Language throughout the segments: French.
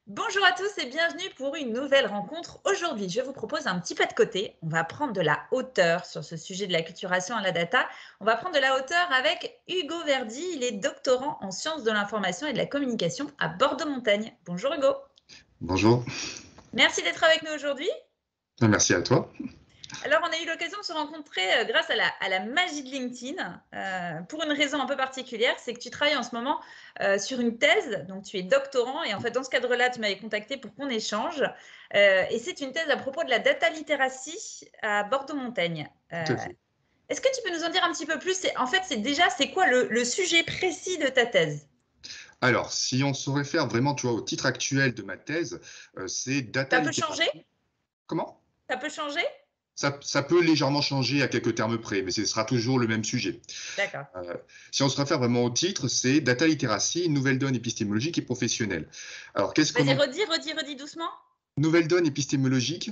Bonjour à tous et bienvenue pour une nouvelle rencontre. Aujourd'hui, je vous propose un petit pas de côté. On va prendre de la hauteur sur ce sujet de l'acculturation à la data. On va prendre de la hauteur avec Hugo Verdi. Il est doctorant en sciences de l'information et de la communication à Bordeaux-Montagne. Bonjour Hugo. Bonjour, Merci d'être avec nous aujourd'hui. merci à toi. Alors, on a eu l'occasion de se rencontrer grâce à la magie de LinkedIn pour une raison un peu particulière, c'est que tu travailles en ce moment sur une thèse, donc tu es doctorant et en fait dans ce cadre-là, tu m'avais contacté pour qu'on échange et c'est une thèse à propos de la data littératie à Bordeaux-Montagne. Tout à fait. Est-ce que tu peux nous en dire un petit peu plus? En fait, c'est quoi le sujet précis de ta thèse? Alors, si on se réfère vraiment, tu vois, au titre actuel de ma thèse, c'est data Ça peut changer? littératie. Comment? Ça peut changer? Ça peut légèrement changer à quelques termes près, mais ce sera toujours le même sujet. D'accord. Si on se réfère vraiment au titre, c'est data littératie, nouvelle donne épistémologique et professionnelle. Alors, qu'est-ce qu'on Vas-y, en... redis doucement. Nouvelle donne épistémologique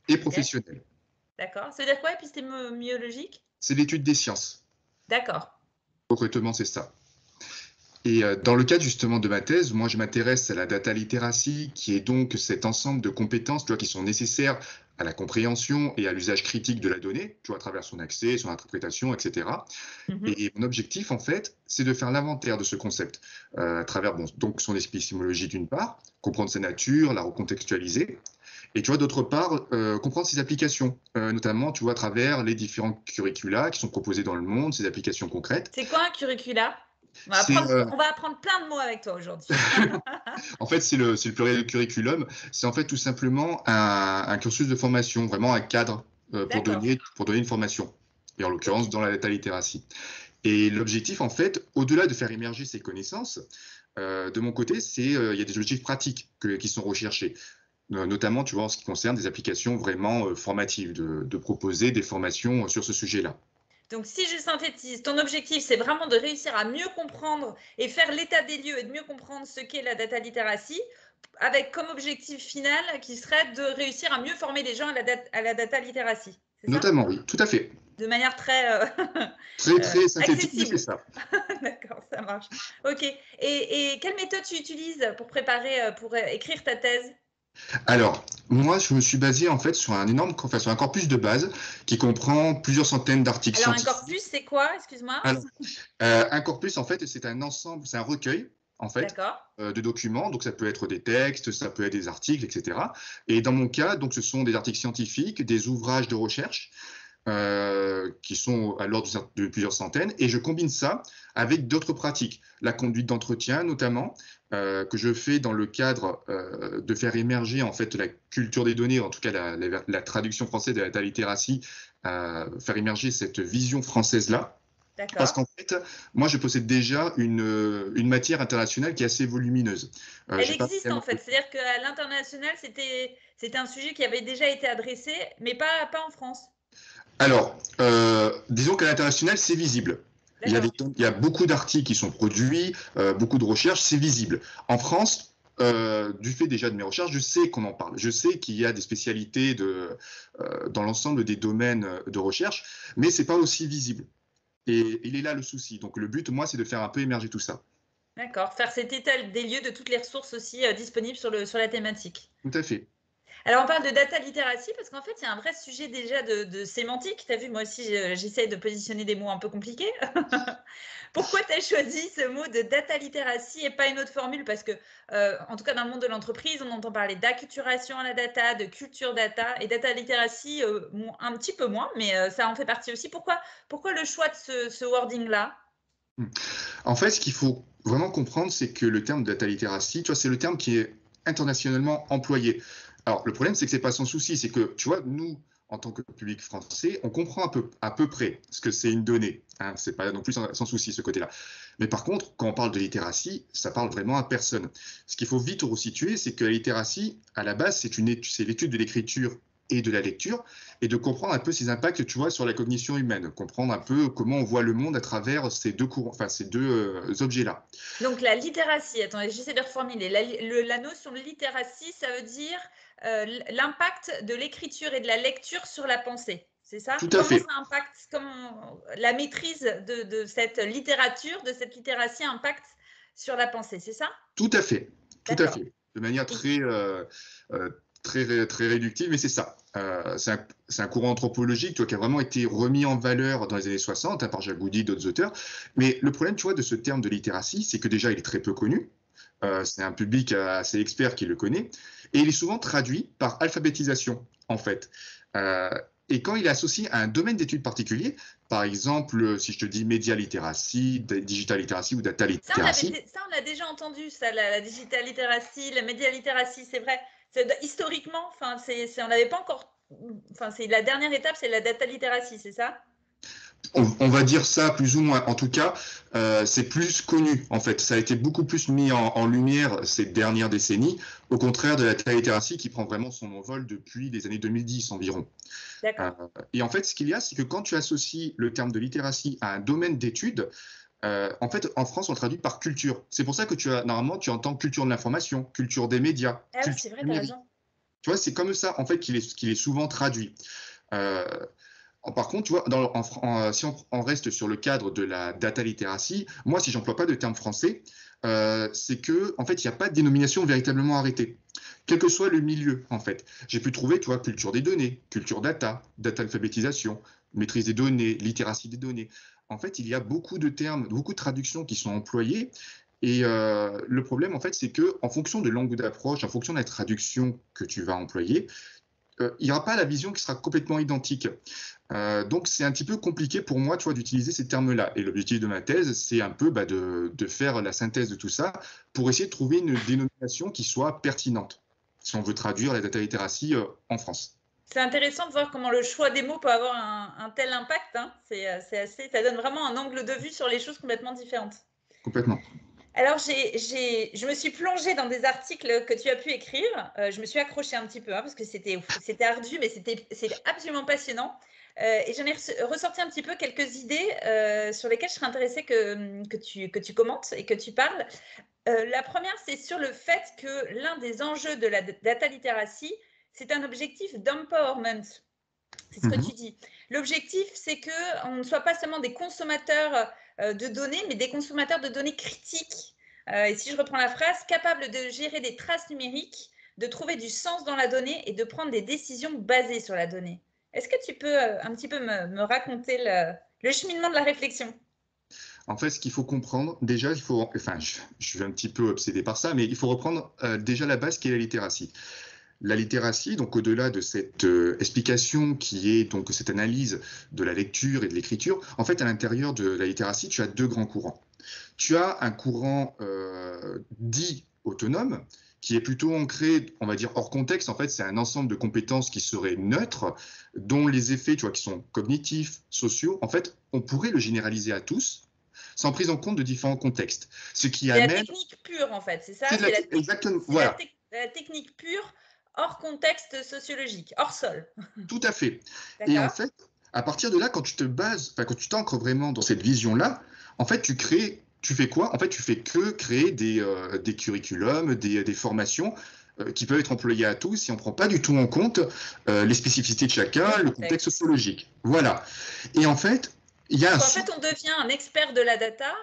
et professionnelle. D'accord. Ça veut dire quoi, épistémologique? C'est l'étude des sciences. D'accord. Concrètement, c'est ça. Et dans le cadre justement de ma thèse, moi je m'intéresse à la data littératie, qui est donc cet ensemble de compétences, tu vois, qui sont nécessaires à la compréhension et à l'usage critique de la donnée, tu vois, à travers son accès, son interprétation, etc. Mhm. Et mon objectif, en fait, c'est de faire l'inventaire de ce concept, à travers donc son épistémologie d'une part, comprendre sa nature, la recontextualiser, et tu vois, d'autre part, comprendre ses applications, notamment, tu vois, à travers les différents curricula qui sont proposés dans le monde, ces applications concrètes. C'est quoi un curricula? C'est On va apprendre plein de mots avec toi aujourd'hui. En fait, c'est le pluriel de curriculum. C'est en fait tout simplement un cursus de formation, vraiment un cadre D'accord. pour donner une formation, et en l'occurrence dans la data littératie. Et l'objectif, en fait, au-delà de faire émerger ces connaissances, de mon côté, il y a des objectifs pratiques qui sont recherchés, notamment, tu vois, en ce qui concerne des applications vraiment formatives, de proposer des formations sur ce sujet-là. Donc, si je synthétise, ton objectif, c'est vraiment de réussir à mieux comprendre et faire l'état des lieux et de mieux comprendre ce qu'est la data littératie, avec comme objectif final qui serait de réussir à mieux former les gens à la data littératie. C'est ça? Notamment, oui, tout à fait. De manière très Très, très synthétique, mais c'est accessible. ça. D'accord, ça marche. Ok. Et quelle méthode tu utilises pour préparer, pour écrire ta thèse? Alors, moi, je me suis basé en fait sur sur un corpus de base qui comprend plusieurs centaines d'articles Alors, un scientifiques. corpus, c'est quoi? Excuse-moi. Alors, un corpus, en fait, c'est un ensemble, c'est un recueil, en fait, D'accord. de documents. Donc, ça peut être des textes, ça peut être des articles, etc. Et dans mon cas, donc, ce sont des articles scientifiques, des ouvrages de recherche qui sont à l'ordre de plusieurs centaines. Et je combine ça avec d'autres pratiques, la conduite d'entretien notamment, que je fais dans le cadre de faire émerger en fait la culture des données, en tout cas la traduction française de la data littératie, faire émerger cette vision française-là. Parce D'accord. qu'en fait, moi, je possède déjà une matière internationale qui est assez volumineuse. Elle J'ai pas existe en vraiment... fait. C'est-à-dire qu'à l'international, c'était un sujet qui avait déjà été adressé, mais pas en France. Alors, disons qu'à l'international, c'est visible. D'accord. Il y a beaucoup d'articles qui sont produits, beaucoup de recherches, c'est visible. En France, du fait déjà de mes recherches, je sais qu'on en parle. Je sais qu'il y a des spécialités dans l'ensemble des domaines de recherche, mais c'est pas aussi visible. Et il est là le souci. Donc le but, moi, c'est de faire un peu émerger tout ça. D'accord. Faire cet état des lieux de toutes les ressources aussi disponibles sur la thématique. Tout à fait. Alors, on parle de data littératie parce qu'en fait, il y a un vrai sujet déjà de sémantique. Tu as vu, moi aussi, j'essaie de positionner des mots un peu compliqués. Pourquoi tu as choisi ce mot de data littératie et pas une autre formule? Parce que, en tout cas, dans le monde de l'entreprise, on entend parler d'acculturation à la data, de culture data et data littératie, un petit peu moins, mais ça en fait partie aussi. Pourquoi le choix de ce wording-là? En fait, ce qu'il faut vraiment comprendre, c'est que le terme data littératie, tu vois, c'est le terme qui est internationalement employé. Alors, le problème, c'est que c'est pas sans souci. C'est que, tu vois, nous, en tant que public français, on comprend à peu près ce que c'est une donnée. Hein, c'est pas non plus sans souci, ce côté-là. Mais par contre, quand on parle de littératie, ça parle vraiment à personne. Ce qu'il faut vite resituer, c'est que la littératie, à la base, c'est l'étude de l'écriture et de la lecture, et de comprendre un peu ses impacts, tu vois, sur la cognition humaine, comprendre un peu comment on voit le monde à travers ces deux courants, enfin ces deux objets-là. Donc, la littératie, attendez, j'essaie de reformuler. La notion de littératie, ça veut dire l'impact de l'écriture et de la lecture sur la pensée. c'est ça? Tout à Comment fait. ça impacte, la maîtrise de cette littérature, de cette littératie impacte sur la pensée, c'est ça? Tout à fait, tout à D'accord. fait. De manière Et très réductive, mais c'est ça. C'est un courant anthropologique, tu vois, qui a vraiment été remis en valeur dans les années 60 par Jacques Goudy, d'autres auteurs. Mais le problème, tu vois, de ce terme de littératie, c'est que déjà, il est très peu connu. C'est un public assez expert qui le connaît. Et il est souvent traduit par alphabétisation, en fait. Euh, et quand il est associé à un domaine d'études particulier, par exemple, si je te dis média littératie, digital littératie ou data littératie, ça, on a déjà entendu, ça, la digital littératie, la média littératie, c'est vrai. Historiquement, enfin, on n'avait pas encore. Enfin, c'est la dernière étape, c'est la data littératie, c'est ça? on va dire ça plus ou moins. En tout cas, c'est plus connu, en fait. Ça a été beaucoup plus mis en lumière ces dernières décennies, au contraire de la data littératie qui prend vraiment son envol depuis les années 2010 environ. D'accord. Et en fait, ce qu'il y a, c'est que quand tu associes le terme de littératie à un domaine d'études, en fait, en France, on le traduit par culture. C'est pour ça que normalement, tu entends culture de l'information, culture des médias, Ah oui, culture c'est vrai, t'as numérique. raison. Tu vois, c'est comme ça, en fait, qu'il est souvent traduit. Euh, Par contre, tu vois, si on reste sur le cadre de la data littératie, moi, si j'emploie pas de terme français, c'est que, en fait, il n'y a pas de dénomination véritablement arrêtée, quel que soit le milieu, en fait. J'ai pu trouver, tu vois, culture des données, culture data alphabétisation, maîtrise des données, littératie des données. En fait, il y a beaucoup de termes, beaucoup de traductions qui sont employées. Et le problème, en fait, c'est que, en fonction de l'angle d'approche, en fonction de la traduction que tu vas employer, il n'y aura pas la vision qui sera complètement identique. Donc, c'est un petit peu compliqué pour moi, tu vois, d'utiliser ces termes-là. Et l'objectif de ma thèse, c'est un peu de faire la synthèse de tout ça pour essayer de trouver une dénomination qui soit pertinente, si on veut traduire la data littératie en France. C'est intéressant de voir comment le choix des mots peut avoir un tel impact, hein. Ça donne vraiment un angle de vue sur les choses complètement différentes. Complètement. Alors, je me suis plongée dans des articles que tu as pu écrire. Je me suis accrochée un petit peu, hein, parce que c'était ardu, mais c'était absolument passionnant. Et j'en ai ressorti un petit peu quelques idées sur lesquelles je serais intéressée que tu commentes et que tu parles. La première, c'est sur le fait que l'un des enjeux de la data literacy, c'est un objectif d'empowerment. C'est ce que tu Mhm. dis. L'objectif, c'est qu'on ne soit pas seulement des consommateurs de données, mais des consommateurs de données critiques. Et si je reprends la phrase, capables de gérer des traces numériques, de trouver du sens dans la donnée et de prendre des décisions basées sur la donnée. Est-ce que tu peux un petit peu me raconter le cheminement de la réflexion? En fait, ce qu'il faut comprendre, déjà, enfin, je suis un petit peu obsédé par ça, mais il faut reprendre déjà la base qui est la littératie. La littératie, donc au-delà de cette explication qui est donc cette analyse de la lecture et de l'écriture, en fait, à l'intérieur de la littératie, tu as deux grands courants. Tu as un courant dit autonome, qui est plutôt ancré, on va dire, hors contexte. En fait, c'est un ensemble de compétences qui seraient neutres, dont les effets, tu vois, qui sont cognitifs, sociaux. En fait, on pourrait le généraliser à tous, sans prise en compte de différents contextes. Ce qui C'est la amène, technique pure, en fait, c'est ça? c'est de exactement, C'est voilà, la technique pure hors contexte sociologique, hors sol. tout à fait. Et en D'accord? fait, à partir de là, quand tu te bases, enfin, quand tu t'ancres vraiment dans cette vision-là, en fait, tu fais quoi? En fait, tu fais que créer des curriculums, des formations qui peuvent être employées à tous si on ne prend pas du tout en compte les spécificités de chacun, Le le contexte contexte. sociologique. Voilà. Et en fait, il y a Donc un en sous. fait, on devient un expert de la data,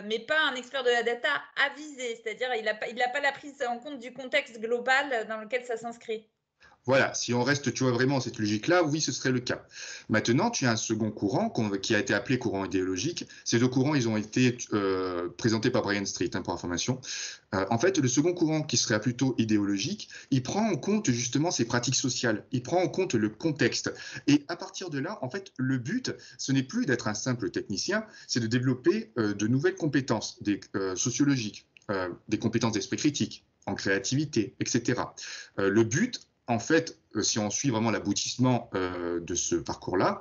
mais pas un expert de la data avisé, c'est-à-dire il n'a pas la prise en compte du contexte global dans lequel ça s'inscrit. Voilà, si on reste, tu vois, vraiment cette logique-là, oui, ce serait le cas. Maintenant, tu as un second courant qui a été appelé courant idéologique. Ces deux courants, ils ont été présentés par Brian Street, hein, pour information. En fait, le second courant, qui serait plutôt idéologique, il prend en compte justement ces pratiques sociales, il prend en compte le contexte. Et à partir de là, en fait, le but, ce n'est plus d'être un simple technicien, c'est de développer de nouvelles compétences sociologiques, des compétences d'esprit critique, en créativité, etc. Le but, en fait, si on suit vraiment l'aboutissement de ce parcours-là,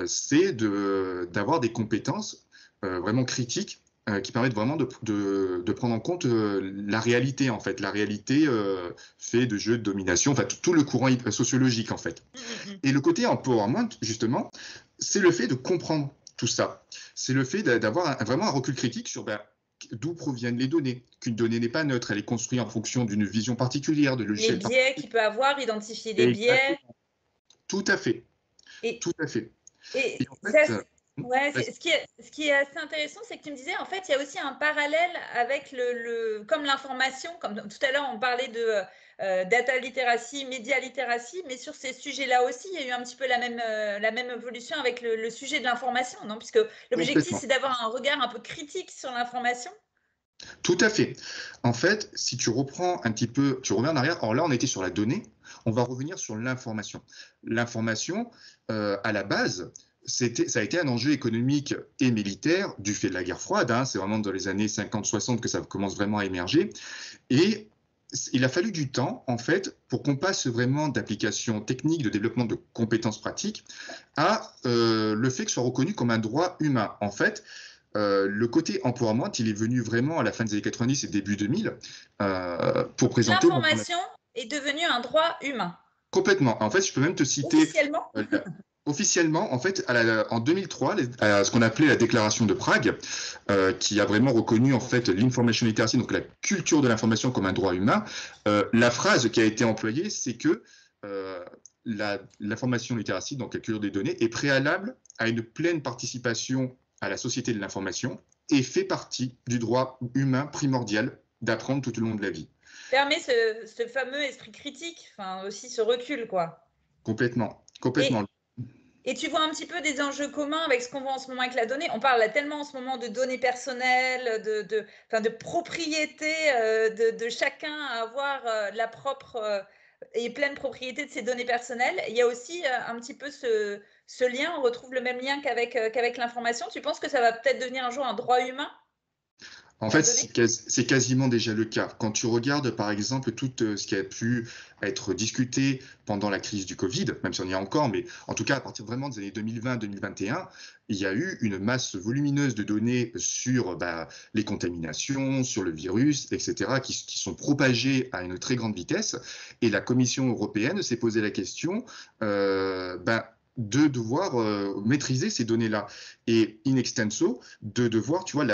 c'est d'avoir des compétences vraiment critiques qui permettent vraiment de prendre en compte la réalité, en fait. La réalité fait de jeux de domination, enfin, tout le courant sociologique, en fait. Et le côté empowerment, justement, c'est le fait de comprendre tout ça. C'est le fait d'avoir vraiment un recul critique sur d'où proviennent les données, qu'une donnée n'est pas neutre, elle est construite en fonction d'une vision particulière, de Les logiciels biais particuliers. qu'il peut avoir, identifier des biais. Exactement. Tout à fait. Et, Tout à fait. et Et en ça, fait, ouais, vas-y. ce qui est assez intéressant, c'est que tu me disais, en fait, il y a aussi un parallèle avec comme l'information, comme tout à l'heure, on parlait de data literacy, média literacy, mais sur ces sujets-là aussi, il y a eu un petit peu la même évolution avec le sujet de l'information, non? Puisque l'objectif, Complètement. c'est d'avoir un regard un peu critique sur l'information. Tout à fait. En fait, si tu reprends un petit peu, tu reviens en arrière, alors là, on était sur la donnée, on va revenir sur l'information. L'information, à la base, ça a été un enjeu économique et militaire du fait de la guerre froide, hein. C'est vraiment dans les années 50-60 que ça commence vraiment à émerger. Et il a fallu du temps, en fait, pour qu'on passe vraiment d'applications techniques, de développement de compétences pratiques, à le fait que ce soit reconnu comme un droit humain. En fait, le côté empowerment, il est venu vraiment à la fin des années 90 et début 2000 pour présenter L'information est devenue un droit humain. complètement. En fait, je peux même te citer Officiellement? officiellement, en fait, en 2003, ce qu'on appelait la déclaration de Prague, qui a vraiment reconnu en fait l'information literacy, donc la culture de l'information comme un droit humain. La phrase qui a été employée, c'est que l'information literacy, donc la culture des données, est préalable à une pleine participation à la société de l'information et fait partie du droit humain primordial d'apprendre tout au long de la vie. Permet ce fameux esprit critique, enfin aussi ce recul, quoi. Complètement, Et, complètement. et tu vois un petit peu des enjeux communs avec ce qu'on voit en ce moment avec la donnée. On parle là tellement en ce moment de données personnelles, de propriété de chacun à avoir la propre et pleine propriété de ses données personnelles. Il y a aussi un petit peu ce lien, on retrouve le même lien qu'avec l'information. Tu penses que ça va peut-être devenir un jour un droit humain, En la fait, donnée? c'est quasiment déjà le cas. Quand tu regardes, par exemple, tout ce qui a pu être discuté pendant la crise du Covid, même si on y est encore, mais en tout cas, à partir vraiment des années 2020-2021, il y a eu une masse volumineuse de données sur les contaminations, sur le virus, etc., qui sont propagées à une très grande vitesse. Et la Commission européenne s'est posé la question, de devoir maîtriser ces données-là. Et in extenso, de devoir, tu vois,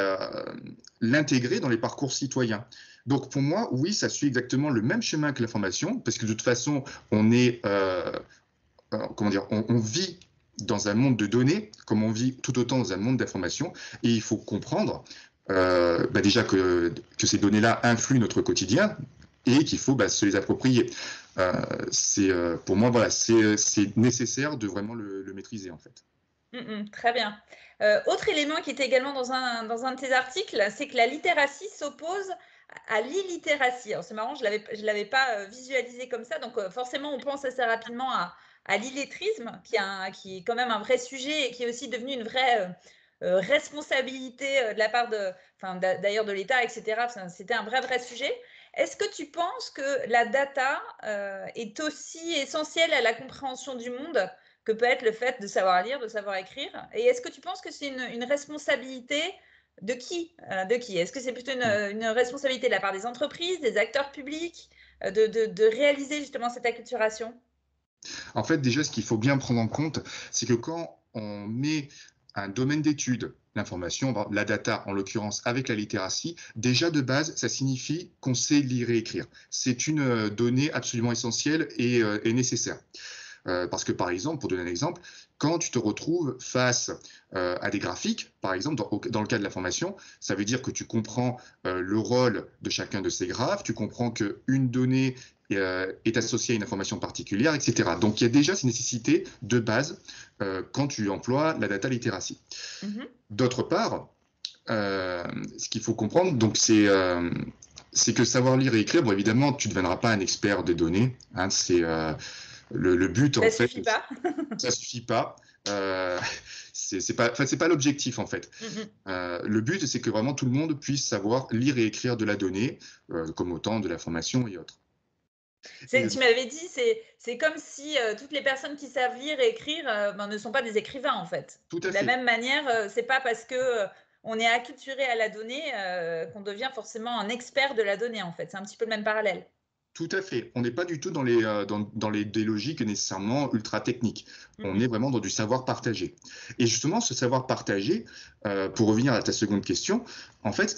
l'intégrer dans les parcours citoyens. Donc pour moi, oui, ça suit exactement le même chemin que l'information, parce que de toute façon, on est, comment dire, on vit dans un monde de données, comme on vit tout autant dans un monde d'information, et il faut comprendre déjà que ces données-là influent notre quotidien et qu'il faut se les approprier. Pour moi, voilà, c'est nécessaire de vraiment le maîtriser en fait. Très bien. Autre élément qui était également dans un de tes articles, c'est que la littératie s'oppose à l'illittératie. Alors c'est marrant, je l'avais pas visualisé comme ça, donc forcément on pense assez rapidement à l'illettrisme, qui est quand même un vrai sujet et qui est aussi devenu une vraie responsabilité de la part d'ailleurs de l'État, etc. C'était un vrai sujet. Est-ce que tu penses que la data est aussi essentielle à la compréhension du monde que peut être le fait de savoir lire, de savoir écrire? Et est-ce que tu penses que c'est une responsabilité de qui? Est-ce que c'est plutôt une responsabilité de la part des entreprises, des acteurs publics, de réaliser justement cette acculturation? En fait, déjà, ce qu'il faut bien prendre en compte, c'est que quand on met un domaine d'étude, l'information, la data en l'occurrence, avec la littératie, déjà de base, ça signifie qu'on sait lire et écrire. C'est une donnée absolument essentielle et nécessaire. Parce que, par exemple, pour donner un exemple, quand tu te retrouves face à des graphiques, par exemple, dans le cas de la formation, ça veut dire que tu comprends le rôle de chacun de ces graphes, tu comprends qu'une donnée est associée à une information particulière, etc. Donc, il y a déjà ces nécessités de base quand tu emploies la data literacy. D'autre part, ce qu'il faut comprendre, donc, c'est que savoir lire et écrire, bon, évidemment, tu ne deviendras pas un expert des données. Hein, c'est le but, en Ça fait, suffit pas. ça suffit pas. C'est pas, enfin, c'est pas l'objectif, en fait. Le but, c'est que vraiment tout le monde puisse savoir lire et écrire de la donnée, comme autant de la formation et autres. Tu m'avais dit, c'est comme si toutes les personnes qui savent lire et écrire ne sont pas des écrivains, en fait. Tout à De la fait. même manière, c'est pas parce que on est acculturé à la donnée qu'on devient forcément un expert de la donnée, en fait. C'est un petit peu le même parallèle. Tout à fait. On n'est pas du tout des logiques nécessairement ultra techniques. On est vraiment dans du savoir partagé. Et justement, ce savoir partagé, pour revenir à ta seconde question, en fait,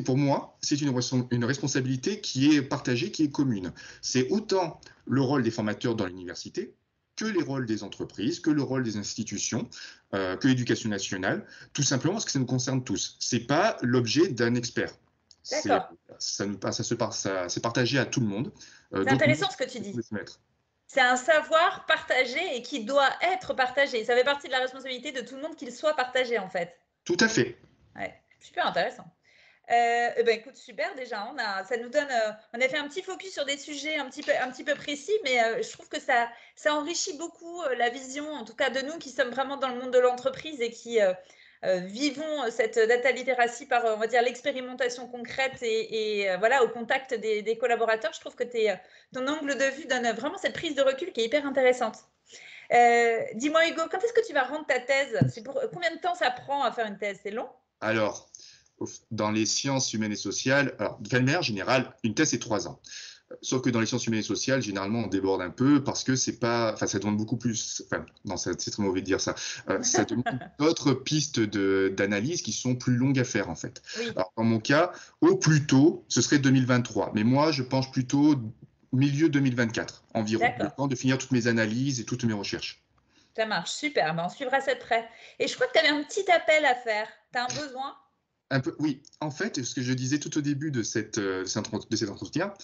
pour moi, c'est une responsabilité qui est partagée, qui est commune. C'est autant le rôle des formateurs dans l'université, que les rôles des entreprises, que le rôle des institutions, que l'éducation nationale, tout simplement parce que ça nous concerne tous. C'est pas l'objet d'un expert. C'est D'accord. c'est partagé à tout le monde. C'est Donc, nous, intéressant ce que tu on dis. peut se mettre. C'est un savoir partagé et qui doit être partagé. Ça fait partie de la responsabilité de tout le monde qu'il soit partagé, en fait. Tout à fait. Ouais, super intéressant. Eh ben, écoute, super déjà, ça nous donne, on a fait un petit focus sur des sujets un petit peu précis, mais je trouve que ça enrichit beaucoup la vision, en tout cas de nous qui sommes vraiment dans le monde de l'entreprise et qui vivons cette data literacy par, on va dire, l'expérimentation concrète et voilà, au contact des collaborateurs. Je trouve que ton angle de vue donne vraiment cette prise de recul qui est hyper intéressante. Dis-moi Hugo, quand est-ce que tu vas rendre ta thèse? Combien de temps ça prend à faire une thèse? C'est long? Alors, dans les sciences humaines et sociales, alors, de manière générale, une thèse, c'est 3 ans. Sauf que dans les sciences humaines et sociales, généralement, on déborde un peu parce que c'est pas, enfin, ça demande beaucoup plus. Enfin, non, c'est très mauvais de dire ça. Ça demande d'autres pistes d'analyse qui sont plus longues à faire, en fait. Oui. Alors, dans mon cas, au plus tôt, ce serait 2023. Mais moi, je pense plutôt milieu 2024 environ. Le temps de finir toutes mes analyses et toutes mes recherches. Ça marche, super. Ben, on suivra ça de près. Et je crois que tu avais un petit appel à faire. Tu as un besoin? Un peu, oui. En fait, ce que je disais tout au début de cet entretien,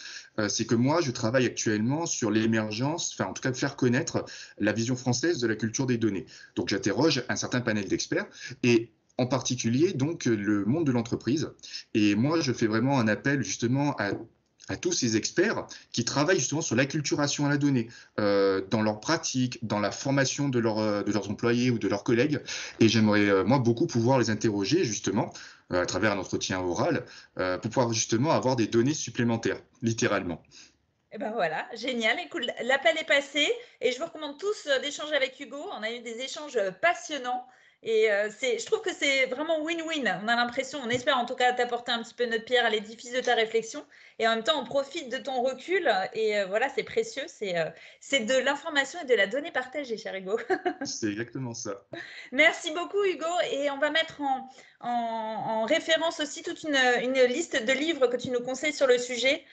c'est que moi, je travaille actuellement sur l'émergence, enfin en tout cas de faire connaître la vision française de la culture des données. Donc j'interroge un certain panel d'experts et en particulier donc le monde de l'entreprise. Et moi, je fais vraiment un appel justement à tous ces experts qui travaillent justement sur l'acculturation à la donnée, dans leur pratique, dans la formation de leurs employés ou de leurs collègues. Et j'aimerais, moi, beaucoup pouvoir les interroger justement à travers un entretien oral, pour pouvoir justement avoir des données supplémentaires, littéralement. Et ben voilà, génial. Écoute, l'appel est passé et je vous recommande tous d'échanger avec Hugo. On a eu des échanges passionnants et je trouve que c'est vraiment win-win. On a l'impression, on espère en tout cas t'apporter un petit peu notre pierre à l'édifice de ta réflexion et en même temps on profite de ton recul et voilà, c'est précieux. C'est de l'information et de la donnée partagée, cher Hugo. C'est exactement ça. Merci beaucoup Hugo et on va mettre en référence aussi toute une liste de livres que tu nous conseilles sur le sujet.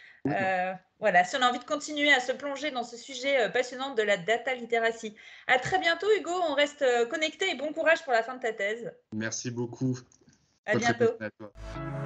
Voilà, si on a envie de continuer à se plonger dans ce sujet passionnant de la data literacy. À très bientôt Hugo, on reste connecté et bon courage pour la fin de ta thèse. Merci beaucoup. À Très bonne bientôt. journée à toi.